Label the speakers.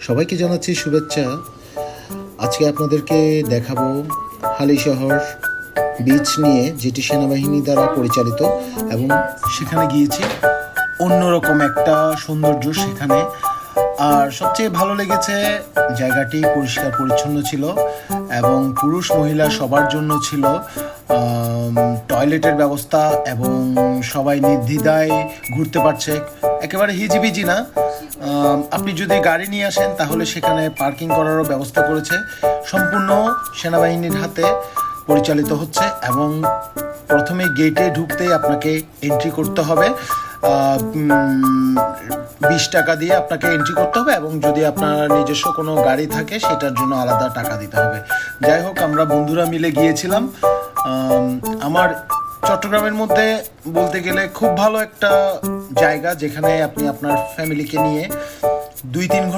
Speaker 1: সবাইকে জানাচ্ছি শুভেচ্ছা। আজকে আপনাদেরকে দেখাবো হালিশহর বিচ নিয়ে, যেটি সেনাবাহিনী দ্বারা পরিচালিত, এবং সেখানে গিয়েছি। অন্যরকম একটা সৌন্দর্য সেখানে। আর সবচেয়ে ভালো লেগেছে, জায়গাটি পরিষ্কার পরিচ্ছন্ন ছিল এবং পুরুষ মহিলা সবার জন্য ছিল টয়লেটের ব্যবস্থা, এবং সবাই নির্দ্বিধায় ঘুরতে পারছে, একেবারে হিজিবিজি না। আপনি যদি গাড়ি নিয়ে আসেন তাহলে সেখানে পার্কিং করারও ব্যবস্থা করেছে। সম্পূর্ণ সেনাবাহিনীর হাতে পরিচালিত হচ্ছে, এবং প্রথমে গেটে ঢুকতেই আপনাকে এন্ট্রি করতে হবে। 20 টাকা দিয়ে আপনাকে এন্ট্রি করতে হবে, এবং যদি আপনার নিজস্ব কোনো গাড়ি থাকে সেটার জন্য আলাদা টাকা দিতে হবে। যাই হোক, আমরা বন্ধুরা মিলে গিয়েছিলাম। আমার চট্টগ্রামের মধ্যে বলতে গেলে খুব ভালো একটা জায়গা, যেখানে আপনি আপনার ফ্যামিলিকে নিয়ে 2-3 ঘন্টা